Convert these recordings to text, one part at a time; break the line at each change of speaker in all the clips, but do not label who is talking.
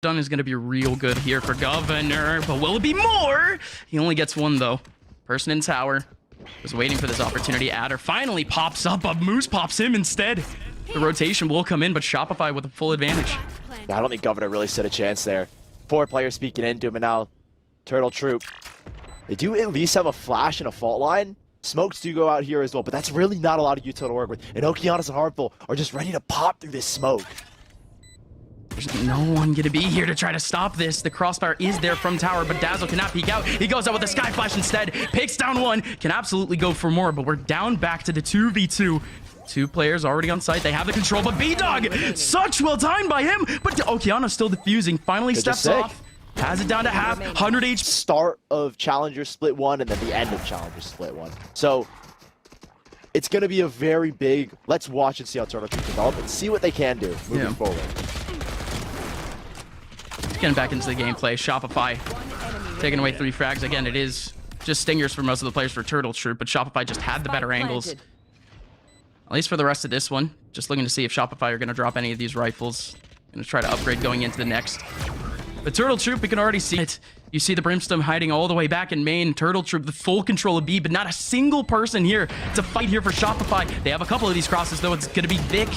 Done is going to be real good here for Governor, but will it be more? He only gets one, though. Person in tower was waiting for this opportunity. Adder finally pops up, but Moose pops him instead. The rotation will come in, but Shopify with a full advantage.
I don't think Governor really stood a chance there. 4 players speaking into him, and now Turtle Troop. They do at least have a flash and a fault line. Smokes do go out here as well, but that's really not a lot of util to work with. And Okeanos and Harmful are just ready to pop through this smoke.
There's no one gonna be here to try to stop this. The crossfire is there from tower, but Dazzle cannot peek out. He goes out with a sky flash instead. Picks down one. Can absolutely go for more, but we're down back to the 2v2. 2 players already on site. They have the control, but B-Dog, such well timed by him. But Okeanos still diffusing. Finally steps off. Has it down to half. 100 HP.
Start of Challenger Split 1 and then the end of Challenger Split 1. So it's going to be a very big, let's watch and see how Turtle Troop develop and see what they can do moving forward.
Getting back into the gameplay. Shopify taking away 3 frags. Again, it is just stingers for most of the players for Turtle Troop, but Shopify just had the better angles. At least for the rest of this one. Just looking to see if Shopify are going to drop any of these rifles. Going to try to upgrade going into the next. But Turtle Troop, we can already see it. You see the Brimstone hiding all the way back in main. Turtle Troop, the full control of B, but not a single person here to fight here for Shopify. They have a couple of these crosses, though. It's going to be Vic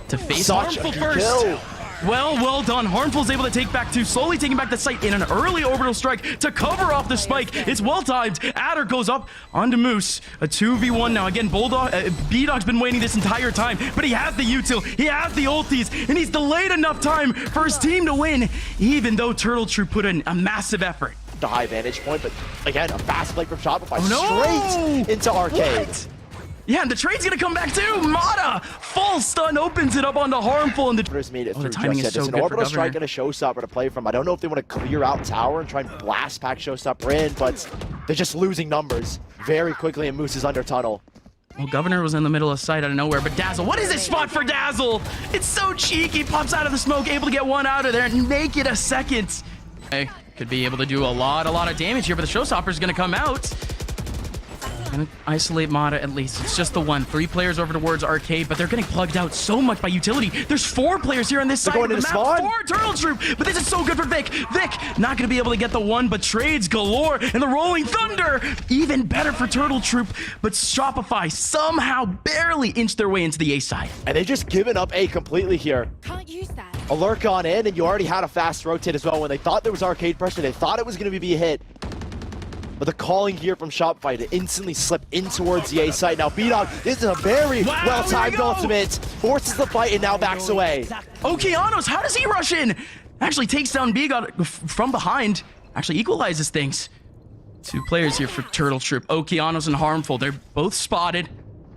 to face Harmful first. Well done. Harmful's able to take back 2, slowly taking back the site in an early orbital strike to cover off the spike. It's well timed. Adder goes up onto Moose. A 2v1 now. Again, B-Dog's been waiting this entire time, but he has the util, he has the ultis, and he's delayed enough time for his team to win, even though Turtle Troop put in a massive effort.
The high vantage point, but again, a fast play from Shopify
straight
into Arcade.
What? Yeah, and the trade's gonna come back too. Mata, full stun, opens it up onto Harmful, and the
timing is so good. An orbital strike and a showstopper to play from. I don't know if they want to clear out tower and try and blast pack showstopper in, but they're just losing numbers very quickly, and Moose is under tunnel.
Well, Governor was in the middle of sight out of nowhere, but Dazzle, what is this spot for Dazzle? It's so cheeky, pops out of the smoke, able to get one out of there and make it a second. Okay, could be able to do a lot of damage here, but the showstopper's gonna come out. Gonna isolate Mata at least. It's just the one. 3 players over towards Arcade, but they're getting plugged out so much by utility. There's 4 players here on this side of the map. 4 Turtle Troop, but this is so good for Vic. Vic not gonna be able to get the one, but trades galore, and the Rolling Thunder even better for Turtle Troop. But Shopify somehow barely inched their way into the A side,
and they've just given up A completely here.
Can't use that.
A lurk on in, and you already had a fast rotate as well. When they thought there was Arcade pressure, they thought it was gonna be a hit. But the calling here from Shopify to instantly slip in towards the A site. Now, B-Dog, this is a very well-timed ultimate. Forces the fight and now backs away.
Okeanos, how does he rush in? Actually takes down B-God from behind. Actually equalizes things. 2 players here for Turtle Troop. Okeanos and Harmful. They're both spotted.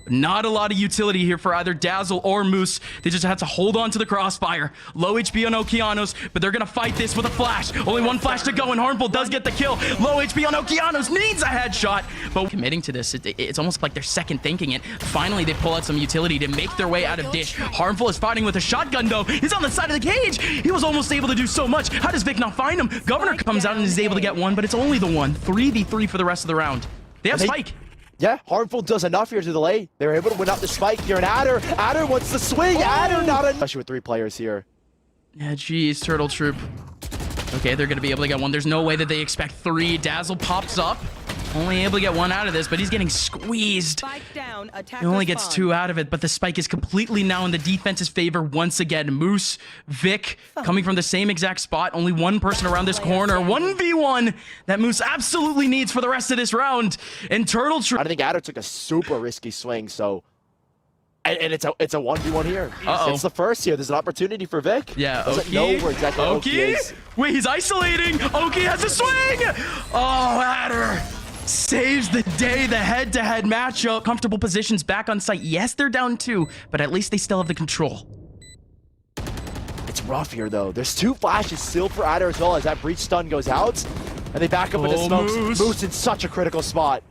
Not a lot of utility here for either Dazzle or Moose. They just had to hold on to the crossfire. Low HP on Okeanos, but they're gonna fight this with a flash. Only 1 flash to go, and Harmful does get the kill. Low HP on Okeanos, needs a headshot. But committing to this, it's almost like they're second thinking it. Finally, they pull out some utility to make their way out of Dish. Harmful is fighting with a shotgun, though. He's on the side of the cage. He was almost able to do so much. How does Vic not find him? Governor comes out and is able to get one, but it's only the one. 3v3 for the rest of the round. They have Spike.
Yeah, Harmful does enough here to delay. They're able to win out the spike here, and Adder wants the swing. Adder not enough. Especially with 3 players here.
Yeah, geez, Turtle Troop. Okay, they're gonna be able to get one. There's no way that they expect 3. Dazzle pops up. Only able to get 1 out of this, but he's getting squeezed.
Down,
he only gets 2 out of it, but the spike is completely now in the defense's favor once again. Moose, Vic, coming from the same exact spot. Only 1 person around this corner. 1v1 that Moose absolutely needs for the rest of this round. And Turtle Troop...
I think Adder took a super risky swing, so... And it's a 1v1 here. It's the first here. There's an opportunity for Vic.
Yeah,
Doesn't know where exactly Oki is.
Wait, he's isolating. Oki has a swing. Oh, Adder saves the day. The head-to-head matchup. Comfortable positions back on site. Yes, they're down 2, but at least they still have the control.
It's rough here, though. There's 2 flashes still for Adder as well as that breach stun goes out. And they back up into smokes. Moose in such a critical spot.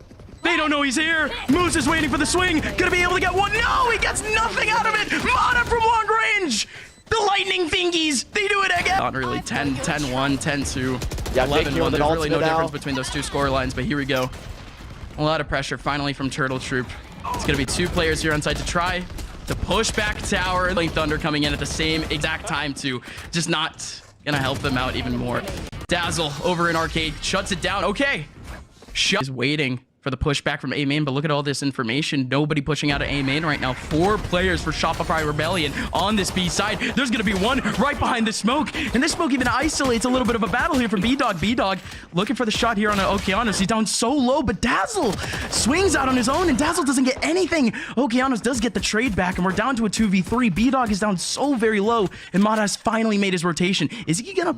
They don't know he's here. Moose is waiting for the swing. Gonna be able to get one. No, he gets nothing out of it. Mata from long range. The lightning thingies. They do it again. Not really. 10-1, 10-2,
yeah,
11-1. There's really no difference between those 2 score lines, but here we go. A lot of pressure finally from Turtle Troop. It's gonna be 2 players here on site to try to push back tower. Link Thunder coming in at the same exact time too. Just not gonna help them out even more. Dazzle over in Arcade shuts it down. Okay. Is waiting for the pushback from A main, but look at all this information. Nobody pushing out of A main right now. 4 players for Shopify Rebellion on this B side. There's gonna be one right behind the smoke, and this smoke even isolates a little bit of a battle here for B-Dog. B-Dog looking for the shot here on Okeanos. He's down so low, but Dazzle swings out on his own, and Dazzle doesn't get anything. Okeanos does get the trade back, and we're down to a 2v3. B-Dog is down so very low, and Mata has finally made his rotation. Is he gonna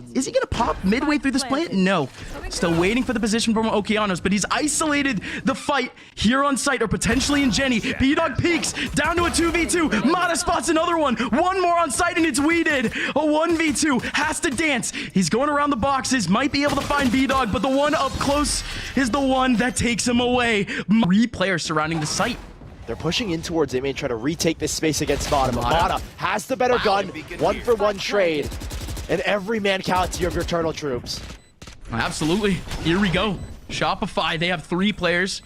pop midway through this plant? No. Still waiting for the position from Okeanos, but he's isolated the fight here on site, or potentially in Jenny. B-Dog peeks down to a 2v2. Mata spots another one. One more on site, and it's weeded. A 1v2 has to dance. He's going around the boxes, might be able to find B-Dog, but the one up close is the one that takes him away. 3 players surrounding the site.
They're pushing in towards A main, trying to retake this space against Mata. But Mata has the better gun. 1-for-1 trade. And every man counts here of your Turtle Troops.
Absolutely. Here we go. Shopify, they have 3 players.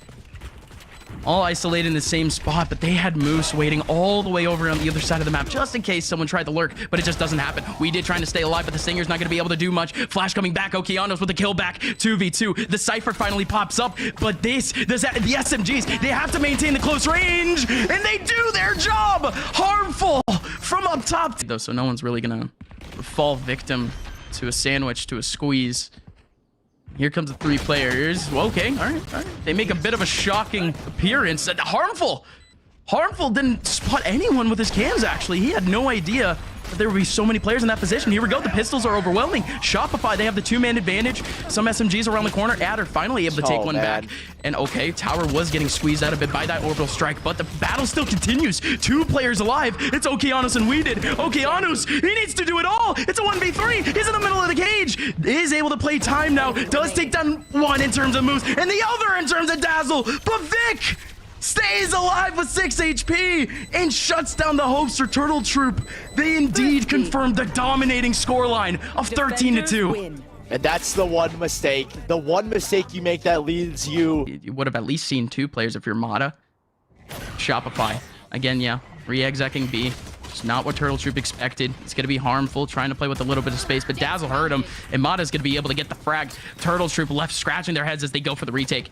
All isolated in the same spot, but they had Moose waiting all the way over on the other side of the map just in case someone tried to lurk, but it just doesn't happen. We did trying to stay alive, but the Stinger's not going to be able to do much. Flash coming back. Okeanos with the kill back. 2v2. The Cypher finally pops up, but the SMGs, they have to maintain the close range, and they do their job. Harmful from up top. Though, so no one's really going to fall victim to a sandwich, to a squeeze. Here comes the 3 players. Okay, all right. They make a bit of a shocking appearance. Harmful didn't spot anyone with his cams, actually. He had no idea that there would be so many players in that position. Here we go. The pistols are overwhelming. Shopify, they have the 2-man advantage. Some SMGs around the corner. Adder finally able to take one back. And okay, Tower was getting squeezed out a bit by that orbital strike, but the battle still continues. 2 players alive. It's Okeanos and Weeded. Okeanos, he needs to do it all. It's a 1v3. He's in the middle of the cage. Is able to play time now. Does take down one in terms of moves, and the other in terms of Dazzle. But Vic stays alive with 6 HP and shuts down the hopes for Turtle Troop. They indeed confirmed the dominating scoreline of 13-2.
And that's the one mistake. The one mistake you make that leads you.
You would have at least seen 2 players if you're Mata. Shopify. Again, yeah. Re-execing B. Just not what Turtle Troop expected. It's going to be harmful, trying to play with a little bit of space, but Dazzle hurt him, and Mata's going to be able to get the frag. Turtle Troop left scratching their heads as they go for the retake.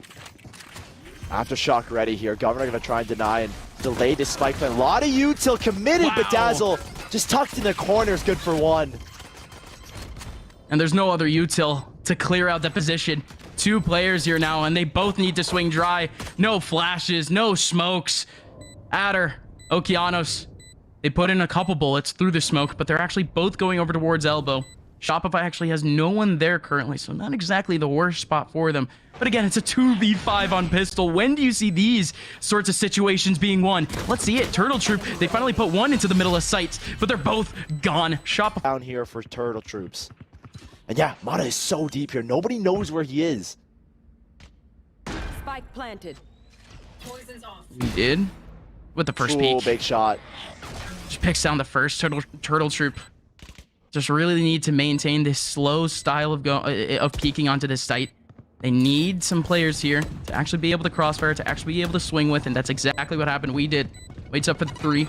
Aftershock ready here. Governor going to try and deny and delay this spike plan. A lot of util committed, but Dazzle just tucked in the corner is good for 1.
And there's no other util to clear out the position. 2 players here now, and they both need to swing dry. No flashes, no smokes. Adder, Okeanos, they put in a couple bullets through the smoke, but they're actually both going over towards Elbow. Shopify actually has no one there currently, so not exactly the worst spot for them. But again, it's a 2v5 on pistol. When do you see these sorts of situations being won? Let's see it. Turtle Troop, they finally put one into the middle of sight, but they're both gone. Shopify
down here for Turtle Troops. And yeah, Mata is so deep here. Nobody knows where he is.
Spike planted.
Poison's off.
We did with the first peek.
Big shot.
Just picks down the first Turtle Troop. Just really need to maintain this slow style of peeking onto this site. They need some players here to actually be able to crossfire, to actually be able to swing with, and that's exactly what happened. We did. Waits up for the 3.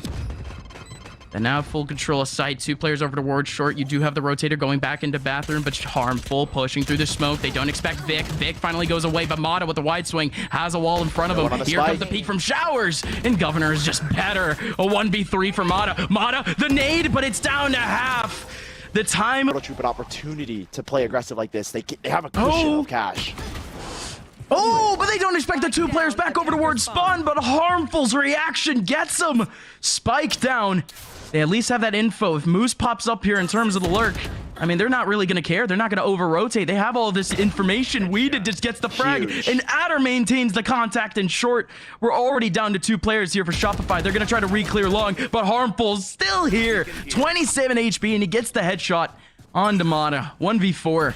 They now have full control of site. 2 players over towards short. You do have the rotator going back into bathroom, but harmful, pushing through the smoke. They don't expect Vic. Vic finally goes away, but Mata with the wide swing has a wall in front of him. Here comes the peek from Showers, and Governor is just better. A 1v3 for Mata. Mata, the nade, but it's down to half. The time.
Turtle Troop an opportunity to play aggressive like this. They have a cushion of cash.
Oh, but they don't expect the 2 players back over towards spawn, but Harmful's reaction gets them. Spike down. They at least have that info. If Moose pops up here in terms of the lurk, I mean, they're not really going to care. They're not going to over-rotate. They have all this information. Weeded just gets the frag, and Adder maintains the contact in short. We're already down to 2 players here for Shopify. They're going to try to re-clear long, but Harmful's still here. 27 HP, and he gets the headshot on Mata. 1v4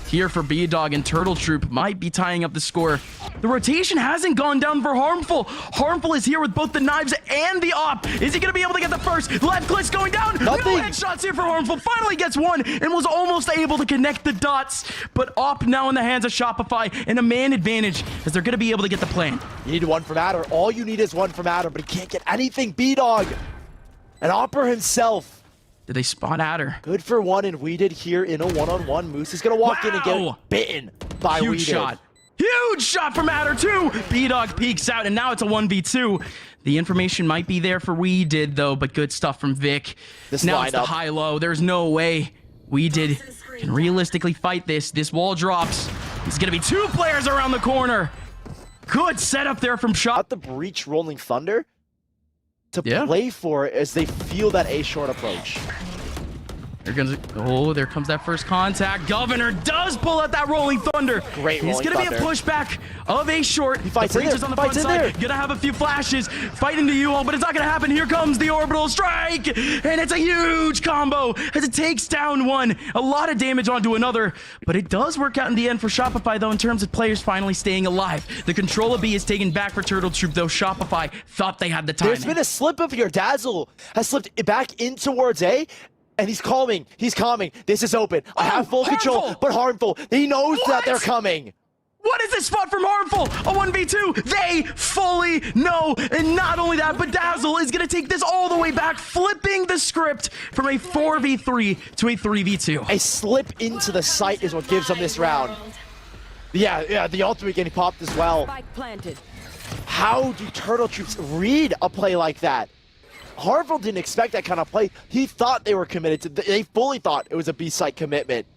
here for B-Dog, and Turtle Troop might be tying up the score. The rotation hasn't gone down for Harmful. Harmful is here with both the knives and the op. Is he going to be able to get the first? Left click's going down.
Nothing.
No headshots here for Harmful. Finally gets one and was almost able to connect the dots. But op now in the hands of Shopify, and a man advantage as they're going to be able to get the plan.
You need 1 from Adder. All you need is 1 from Adder, but he can't get anything. B-Dog and Opper himself
Did they spot Adder?
Good for one, and we did here in a one-on-one. Moose is gonna walk in and get bitten by
Huge shot. Huge shot from Adder too. B-Dog peeks out, and now it's a 1v2. The information might be there for We Did though, but good stuff from Vic. Now it's the high-low. There's no way We Did can realistically fight this. This wall drops. It's gonna be 2 players around the corner. Good setup there from Shop.
The breach Rolling Thunder to play for as they feel that A short approach.
There comes that first contact. Governor does pull out that Rolling Thunder.
Great Rolling Thunder.
It's going to be a pushback of A short.
He fights
the breach is on the front side. Going to have a few flashes. Fighting the U-Haul, but it's not going to happen. Here comes the orbital strike. And it's a huge combo as it takes down one. A lot of damage onto another. But it does work out in the end for Shopify, though, in terms of players finally staying alive. The control of B is taken back for Turtle Troop, though Shopify thought they had the time.
There's been a slip of here. Dazzle has slipped back in towards A. And he's calming. He's calming. This is open. I have full control, but Harmful. He knows that they're coming.
What is this spot from Harmful? A 1v2. They fully know. And not only that, but Dazzle is going to take this all the way back, flipping the script from a 4v3 to a 3v2.
A slip into the site is what gives them this round. Yeah, the ultimate getting popped as well. How do Turtle Troops read a play like that? Harmful didn't expect that kind of play. He thought they were committed to, they fully thought it was a B-site commitment.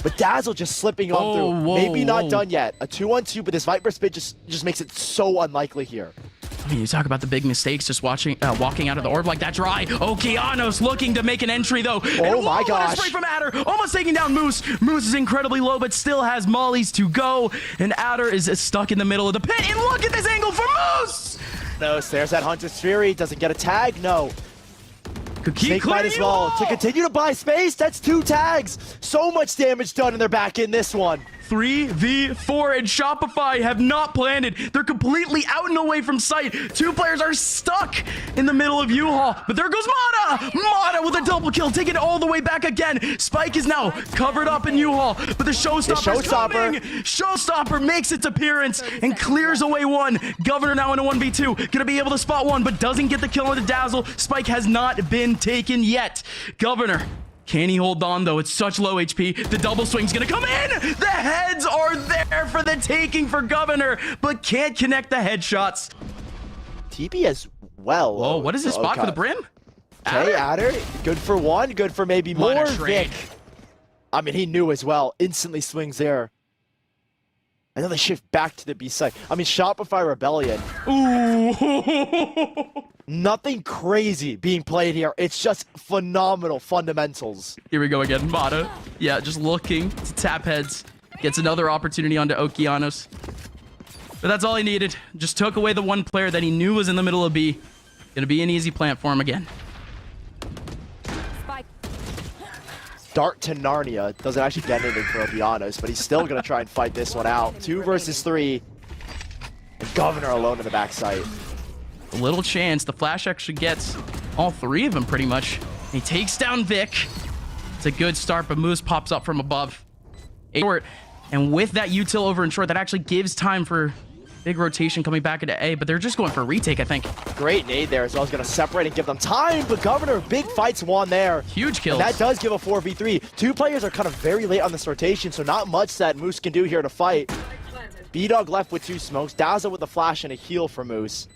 But Dazzle just slipping on through. Maybe not done yet. A 2-on-2, but this Viper Spit just makes it so unlikely here.
I mean, you talk about the big mistakes just walking out of the orb like that dry. Okeanos looking to make an entry, though.
Oh my gosh.
What a spray from Adder. Almost taking down Moose. Moose is incredibly low, but still has mollies to go. And Adder is stuck in the middle of the pit. And look at this angle for Moose!
No, there's that Hunter's Fury. Doesn't get a tag. No.
Could keep
might as well. To continue to buy space, that's 2 tags. So much damage done, and they're back in this one.
3v4, and Shopify have not planted. They're completely out and away from sight. 2 players are stuck in the middle of U-Haul, but there goes Mata! Mata with a double kill, taking it all the way back again. Spike is now covered up in U-Haul, but the Showstopper's coming. Showstopper makes its appearance and clears away one. Governor now in a 1v2, gonna be able to spot one, but doesn't get the kill on the Dazzle. Spike has not been taken yet. Governor, can he hold on, though? It's such low HP. The double swing's gonna come in. The heads are there for the taking for Governor, but can't connect the headshots.
TP as well.
Whoa, what is this spot for the Brim?
Okay, Adder. Good for one. Good for maybe more. Vic. I mean, he knew as well. Instantly swings there. And then they shift back to the B side. I mean, Shopify Rebellion.
Ooh.
Nothing crazy being played here. It's just phenomenal fundamentals.
Here we go again. Mata. Yeah, just looking to tap heads. Gets another opportunity onto Okeanos. But that's all he needed. Just took away the one player that he knew was in the middle of B. Gonna be an easy plant for him again.
Dart to Narnia. Doesn't actually get anything for Okeanos, but he's still gonna try and fight this one out. 2 versus 3. And Governor alone in the backside.
A little chance. The flash actually gets all 3 of them pretty much. He takes down Vic. It's a good start, but Moose pops up from above. Short. And with that util over and short, that actually gives time for big rotation coming back into A, but they're just going for a retake, I think.
Great nade there as well. He's going to separate and give them time, but Governor, big fights won there.
Huge kills.
And that does give a 4v3. 2 players are kind of very late on this rotation, so not much that Moose can do here to fight. B-Dog left with 2 smokes. Dazzle with a flash and a heal for Moose.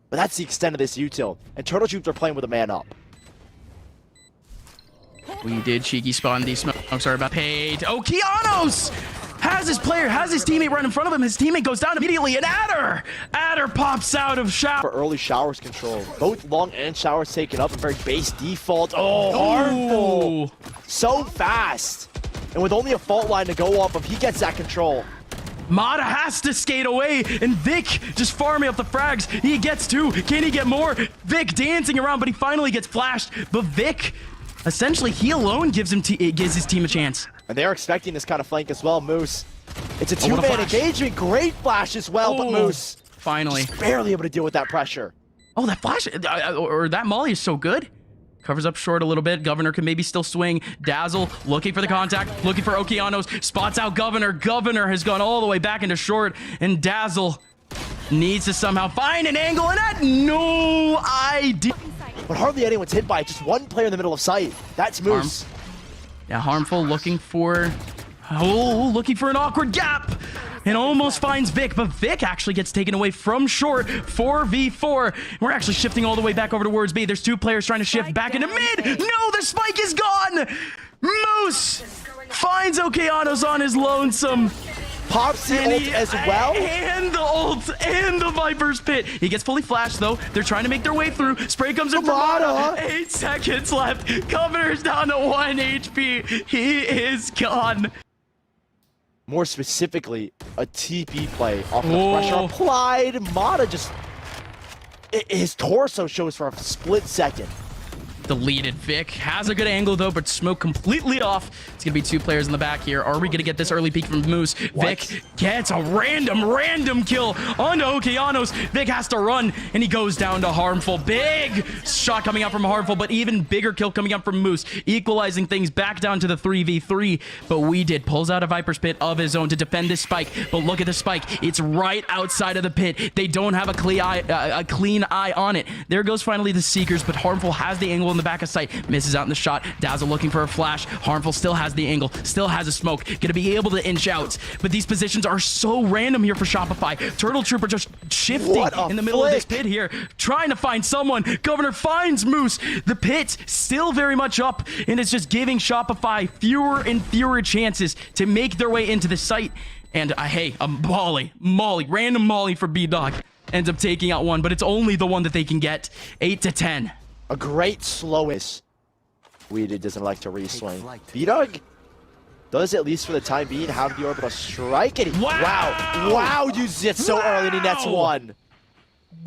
But that's the extent of this util. And Turtle Troops are playing with a man up.
We did cheeky spawn. These smokes are about paid. Okeanos has his player, has his teammate right in front of him. His teammate goes down immediately, and Adder pops out of shower.
For early showers control. Both long and showers taken up. A very base default. Oh, Harmful. So fast. And with only a fault line to go off of, he gets that control.
Mata has to skate away, and Vic just farming up the frags. He gets 2. Can he get more? Vic dancing around, but he finally gets flashed. But Vic, essentially, he alone gives his team a chance.
And they're expecting this kind of flank as well, Moose. It's a 2-man engagement. Great flash as well, but Moose
finally
just barely able to deal with that pressure.
Oh, that flash, or that molly is so good. Covers up short a little bit. Governor can maybe still swing. Dazzle looking for the contact, looking for Okeanos. Spots out Governor. Governor has gone all the way back into short, and Dazzle needs to somehow find an angle, and had no idea.
but hardly anyone's hit by it. Just one player in the middle of sight. That's Moose.
Yeah, Harmful looking for an awkward gap. And almost finds Vic, but Vic actually gets taken away from short. 4v4. We're actually shifting all the way back over towards B. There's two players trying to shift back into mid. No, the spike is gone. Moose finds Okeanos on his lonesome.
Pops the ult as well.
And the ult and the Viper's Pit. He gets fully flashed though. They're trying to make their way through. Spray comes in from Mata. 8 seconds left. Governor's down to 1 HP. He is gone.
More specifically, a TP play off the pressure applied. Mata just... his torso shows for a split second.
Deleted. Vic has a good angle though, but smoke completely off. It's gonna be 2 players in the back here. Are we gonna get this early peek from Moose? Vic gets a random kill onto Okeanos. Vic has to run, and he goes down to Harmful. Big shot coming out from Harmful, but even bigger kill coming out from Moose, equalizing things back down to the 3v3. But we did pulls out a Viper's Pit of his own to defend this spike. But look at the spike; it's right outside of the pit. They don't have a clean eye on it. There goes finally the Seekers, but Harmful has the angle in the back of sight, misses out in the shot. Dazzle looking for a flash. Harmful still has the angle, still has a smoke, gonna be able to inch out, but these positions are so random here for Shopify. Turtle Trooper just shifting in the middle of this pit here, trying to find someone. Governor finds Moose. The pit still very much up, and it's just giving Shopify fewer and fewer chances to make their way into the site. And hey, a random molly for B-Dog ends up taking out one, but it's only the one that they can get. 8-10.
A great slowest. Weeded doesn't like to re-swing. B-Dog does, at least for the time being, have the orbital strike. And wow, uses it so early and he nets one.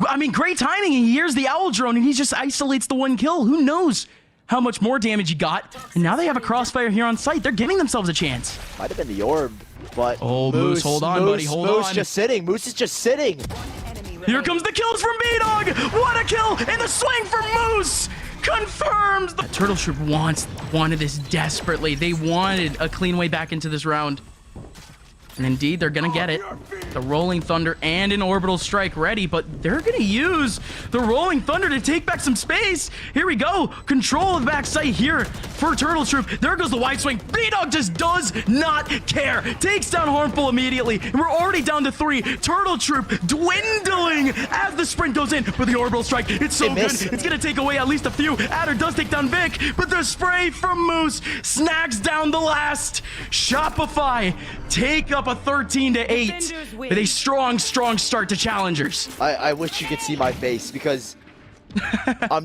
I mean, great timing. He hears the owl drone and he just isolates the one kill. Who knows how much more damage he got? And now they have a crossfire here on site. They're giving themselves a chance.
Might have been the orb, but
Moose, hold on, buddy, hold on.
Moose just sitting. Moose is just sitting.
Here comes the kills from B-Dog. What a kill! And the swing from Moose confirms. The Turtle Troop wanted this desperately. They wanted a clean way back into this round. And indeed, they're going to get it. The Rolling Thunder and an Orbital Strike ready, but they're going to use the Rolling Thunder to take back some space. Here we go. Control of the backside here for Turtle Troop. There goes the wide swing. B-Dog just does not care. Takes down Harmful immediately, and we're already down to 3. Turtle Troop dwindling as the sprint goes in for the Orbital Strike. It's so good. It's going to take away at least a few. Adder does take down Vic, but the spray from Moose snags down the last. Shopify take up a 13-8 with a strong start to challengers.
I wish you could see my face because I'm